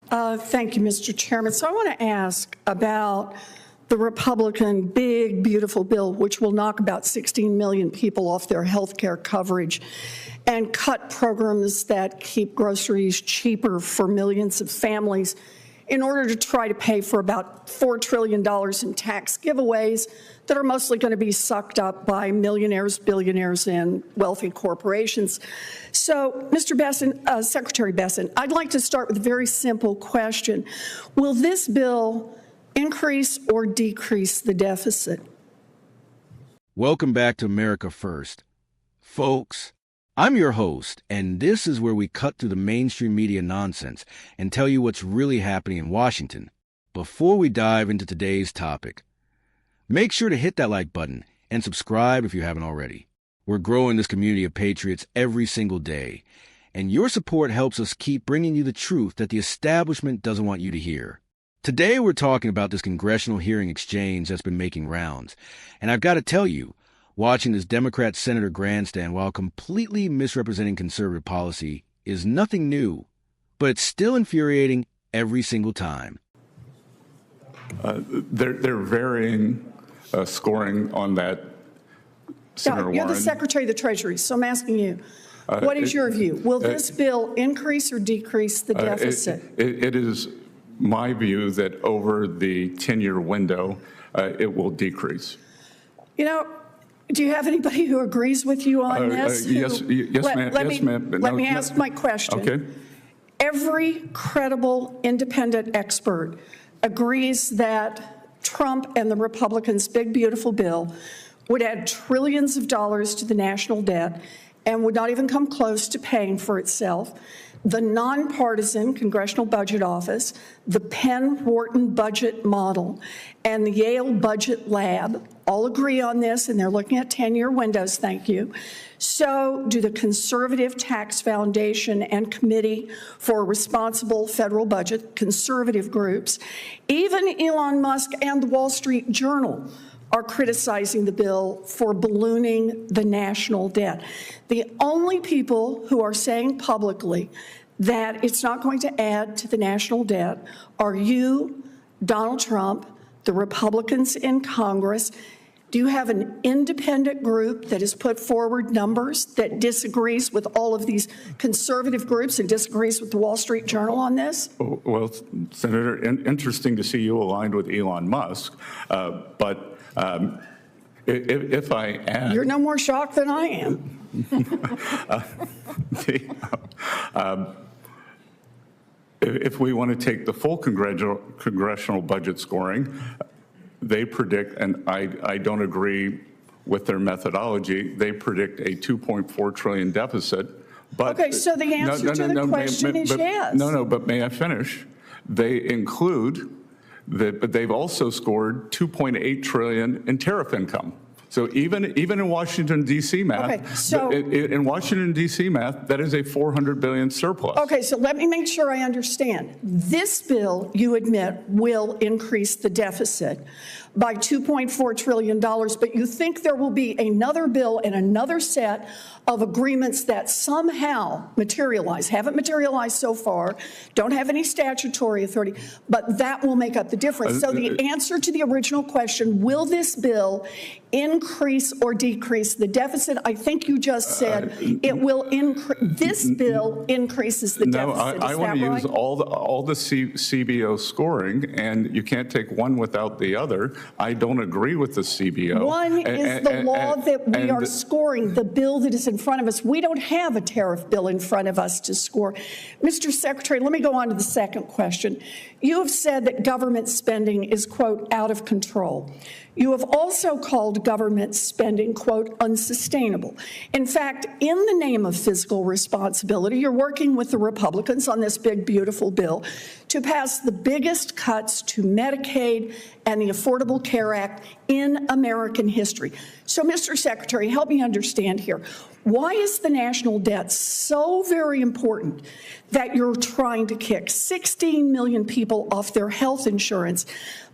Thank you, Mr. Chairman. So I want to ask about the Republican big, beautiful bill, which will knock about 16 million people off their health care coverage and cut programs that keep groceries cheaper for millions of families in order to try to pay for about $4 trillion in tax giveaways that are mostly going to be sucked up by millionaires, billionaires, and wealthy corporations. So, Mr. Bessent, Secretary Bessent, I'd like to start with a very simple question. Will this bill increase or decrease the deficit? Welcome back to America First. Folks, I'm your host, and this is where we cut through the mainstream media nonsense and tell you what's really happening in Washington. Before we dive into today's topic, make sure to hit that like button and subscribe if you haven't already. We're growing this community of patriots every single day, and your support helps us keep bringing you the truth that the establishment doesn't want you to hear. Today, we're talking about this congressional hearing exchange that's been making rounds, and I've got to tell you, watching this Democrat senator grandstand while completely misrepresenting conservative policy is nothing new, but it's still infuriating every single time. They're varying scoring on that, Senator Warren. You're the Secretary of the Treasury, so I'm asking you, what is your view? Will this bill increase or decrease the deficit? It is my view that over the 10-year window, it will decrease. You know, do you have anybody who agrees with you on this? Yes, ma'am. Let me ask my question. Okay. Every credible independent expert agrees that Trump and the Republicans' big, beautiful bill would add trillions of dollars to the national debt and would not even come close to paying for itself. The nonpartisan Congressional Budget Office, the Penn-Wharton budget model, and the Yale Budget Lab all agree on this, and they're looking at 10-year windows, thank you. So do the Conservative Tax Foundation and Committee for a Responsible Federal Budget, conservative groups. Even Elon Musk and the Wall Street Journal are criticizing the bill for ballooning the national debt. The only people who are saying publicly that it's not going to add to the national debt are you, Donald Trump, the Republicans in Congress. Do you have an independent group that has put forward numbers that disagrees with all of these conservative groups and disagrees with the Wall Street Journal on this? Well, Senator, interesting to see you aligned with Elon Musk, but if I add... You're no more shocked than I am. If we want to take the full congressional budget scoring, they predict, and I don't agree with their methodology, they predict a $2.4 trillion deficit. But okay, so the answer to the question is yes. No, but may I finish? They include that, but they've also scored $2.8 trillion in tariff income. So even in Washington, D.C. math, okay, so, in Washington, D.C. math, that is a $400 billion surplus. Okay, so let me make sure I understand. This bill, you admit, will increase the deficit by $2.4 trillion, but you think there will be another bill and another set of agreements that somehow materialize, haven't materialized so far, don't have any statutory authority, but that will make up the difference. So the answer to the original question, will this bill increase or decrease the deficit? I think you just said it will increase. This bill increases the deficit. No, I want to use all the CBO scoring, and you can't take one without the other. I don't agree with the CBO. One is the law that we are scoring, the bill that is in front of us. We don't have a tariff bill in front of us to score. Mr. Secretary, let me go on to the second question. You have said that government spending is, quote, out of control. You have also called government spending, quote, unsustainable. In fact, in the name of fiscal responsibility, you're working with the Republicans on this big, beautiful bill to pass the biggest cuts to Medicaid and the Affordable Care Act in American history. So, Mr. Secretary, help me understand here. Why is the national debt so very important that you're trying to kick 16 million people off their health insurance,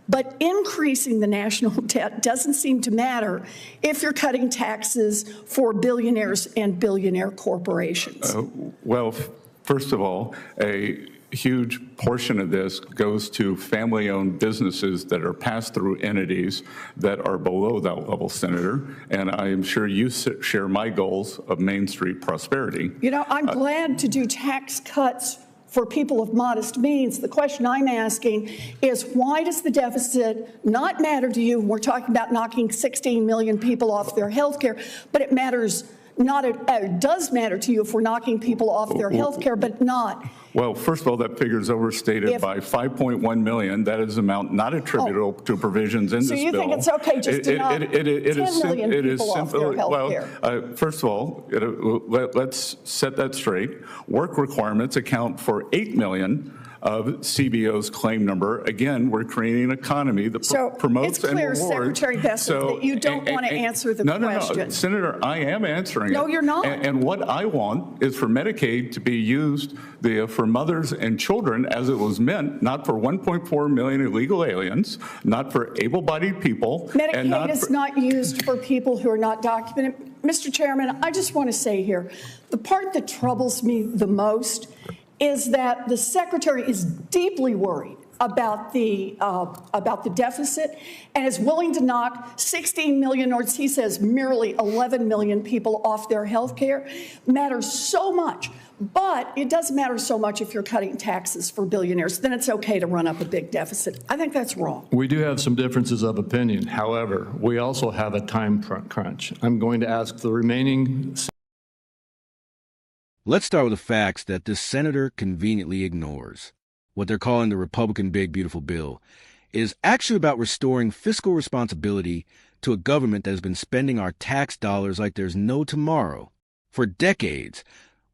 but increasing the national debt doesn't seem to matter if you're cutting taxes for billionaires and billionaire corporations? Well, first of all, huge portion of this goes to family-owned businesses that are pass-through entities that are below that level, Senator. And I am sure you share my goals of Main Street prosperity. You know, I'm glad to do tax cuts for people of modest means. The question I'm asking is, why does the deficit not matter to you? We're talking about knocking 16 million people off their health care, but it matters not. It does matter to you if we're knocking people off their health care, but not. Well, first of all, that figure is overstated by 5.1 million. That is amount not attributable to provisions in this bill. So you think it's okay just to knock 10 million people off their health care? First of all, let's set that straight. Work requirements account for 8 million of CBO's claim number. Again, we're creating an economy that promotes and rewards. It's clear, Secretary Bessent, that you don't want to answer the question. No, Senator, I am answering it. No, you're not. And what I want is for Medicaid to be used for mothers and children as it was meant, not for 1.4 million illegal aliens, not for able-bodied people. Medicaid is not used for people who are not documented. Mr. Chairman, I just want to say here, the part that troubles me the most is that the Secretary is deeply worried about the deficit and is willing to knock 16 million, or as he says, merely 11 million people off their health care. Matters so much, but it doesn't matter so much if you're cutting taxes for billionaires. Then it's okay to run up a big deficit. I think that's wrong. We do have some differences of opinion. However, we also have a time crunch. I'm going to ask the remaining. Let's start with the facts that this senator conveniently ignores. What they're calling the Republican Big Beautiful Bill is actually about restoring fiscal responsibility to a government that has been spending our tax dollars like there's no tomorrow. For decades,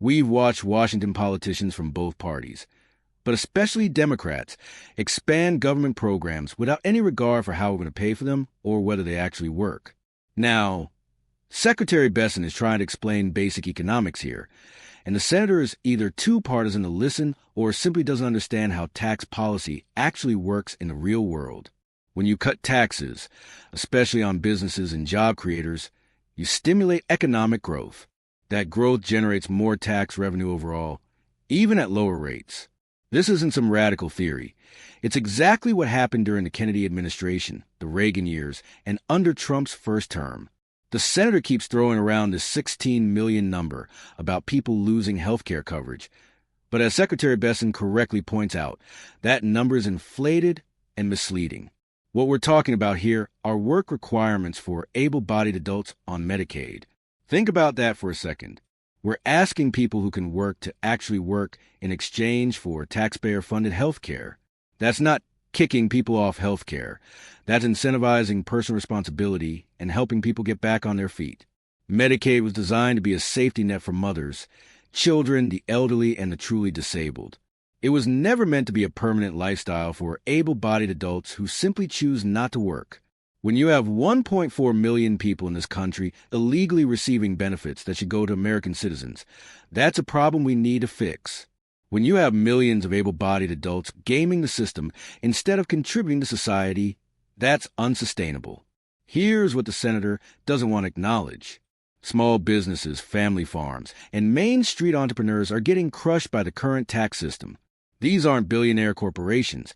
we've watched Washington politicians from both parties, but especially Democrats, expand government programs without any regard for how we're going to pay for them or whether they actually work. Now, Secretary Bessent is trying to explain basic economics here, and the senator is either too partisan to listen or simply doesn't understand how tax policy actually works in the real world. When you cut taxes, especially on businesses and job creators, you stimulate economic growth. That growth generates more tax revenue overall, even at lower rates. This isn't some radical theory. It's exactly what happened during the Kennedy administration, the Reagan years, and under Trump's first term. The senator keeps throwing around this 16 million number about people losing health care coverage. But as Secretary Bessent correctly points out, that number is inflated and misleading. What we're talking about here are work requirements for able-bodied adults on Medicaid. Think about that for a second. We're asking people who can work to actually work in exchange for taxpayer-funded health care. That's not kicking people off health care. That's incentivizing personal responsibility and helping people get back on their feet. Medicaid was designed to be a safety net for mothers, children, the elderly, and the truly disabled. It was never meant to be a permanent lifestyle for able-bodied adults who simply choose not to work. When you have 1.4 million people in this country illegally receiving benefits that should go to American citizens, that's a problem we need to fix. When you have millions of able-bodied adults gaming the system instead of contributing to society, that's unsustainable. Here's what the senator doesn't want to acknowledge. Small businesses, family farms, and Main Street entrepreneurs are getting crushed by the current tax system. These aren't billionaire corporations.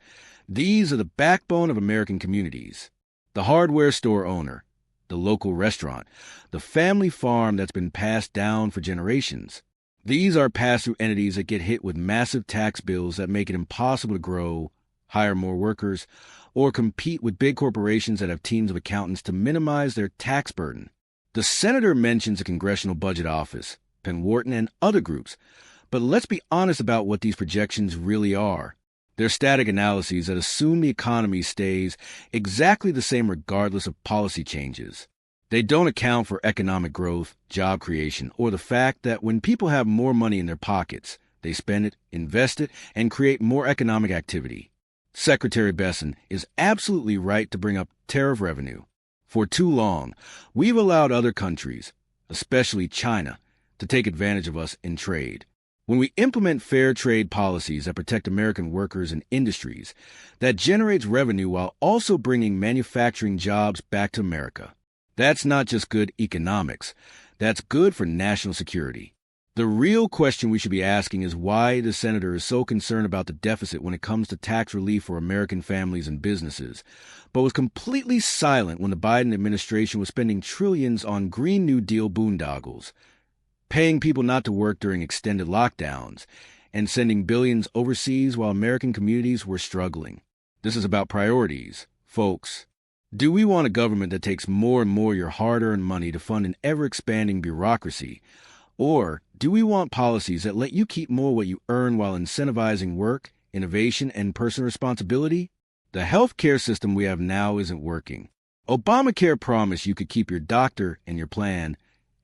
These are the backbone of American communities. The hardware store owner, the local restaurant, the family farm that's been passed down for generations. These are pass-through entities that get hit with massive tax bills that make it impossible to grow, hire more workers, or compete with big corporations that have teams of accountants to minimize their tax burden. The senator mentions the Congressional Budget Office, Penn Wharton, and other groups, but let's be honest about what these projections really are. They're static analyses that assume the economy stays exactly the same regardless of policy changes. They don't account for economic growth, job creation, or the fact that when people have more money in their pockets, they spend it, invest it, and create more economic activity. Secretary Bessent is absolutely right to bring up tariff revenue. For too long, we've allowed other countries, especially China, to take advantage of us in trade. When we implement fair trade policies that protect American workers and industries, that generates revenue while also bringing manufacturing jobs back to America. That's not just good economics. That's good for national security. The real question we should be asking is why the senator is so concerned about the deficit when it comes to tax relief for American families and businesses, but was completely silent when the Biden administration was spending trillions on Green New Deal boondoggles, paying people not to work during extended lockdowns, and sending billions overseas while American communities were struggling. This is about priorities, folks. Do we want a government that takes more and more your hard-earned money to fund an ever-expanding bureaucracy? Or do we want policies that let you keep more what you earn while incentivizing work, innovation, and personal responsibility? The health care system we have now isn't working. Obamacare promised you could keep your doctor and your plan,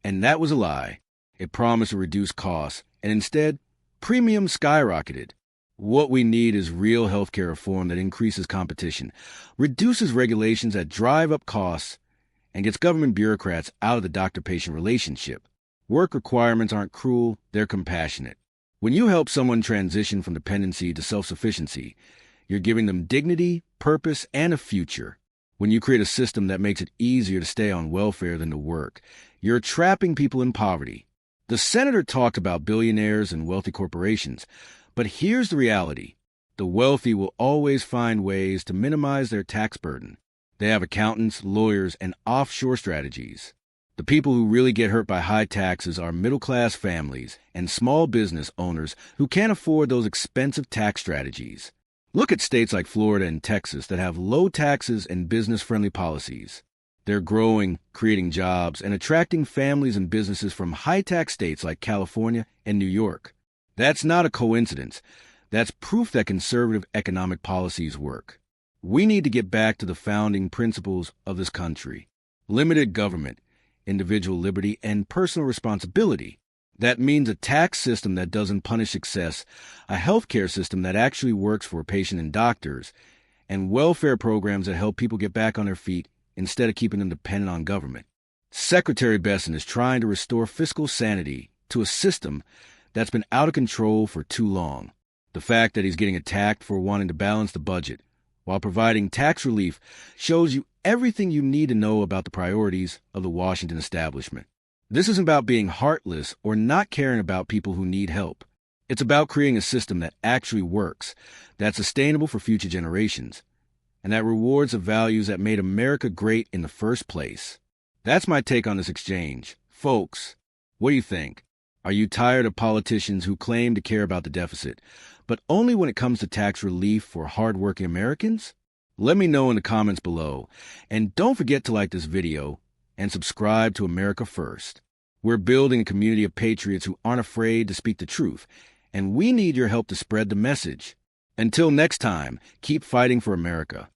and that was a lie. It promised to reduce costs, and instead, premiums skyrocketed. What we need is real healthcare reform that increases competition, reduces regulations that drive up costs, and gets government bureaucrats out of the doctor-patient relationship. Work requirements aren't cruel, they're compassionate. When you help someone transition from dependency to self-sufficiency, you're giving them dignity, purpose, and a future. When you create a system that makes it easier to stay on welfare than to work, you're trapping people in poverty. The senator talked about billionaires and wealthy corporations, but here's the reality. The wealthy will always find ways to minimize their tax burden. They have accountants, lawyers, and offshore strategies. The people who really get hurt by high taxes are middle-class families and small business owners who can't afford those expensive tax strategies. Look at states like Florida and Texas that have low taxes and business-friendly policies. They're growing, creating jobs, and attracting families and businesses from high-tax states like California and New York. That's not a coincidence. That's proof that conservative economic policies work. We need to get back to the founding principles of this country: limited government, individual liberty, and personal responsibility. That means a tax system that doesn't punish success, a healthcare system that actually works for patients and doctors, and welfare programs that help people get back on their feet instead of keeping them dependent on government. Secretary Bessent is trying to restore fiscal sanity to a system that's been out of control for too long. The fact that he's getting attacked for wanting to balance the budget while providing tax relief shows you everything you need to know about the priorities of the Washington establishment. This isn't about being heartless or not caring about people who need help. It's about creating a system that actually works, that's sustainable for future generations, and that rewards the values that made America great in the first place. That's my take on this exchange. Folks, what do you think? Are you tired of politicians who claim to care about the deficit, but only when it comes to tax relief for hardworking Americans? Let me know in the comments below. And don't forget to like this video and subscribe to America First. We're building a community of patriots who aren't afraid to speak the truth, and we need your help to spread the message. Until next time, keep fighting for America.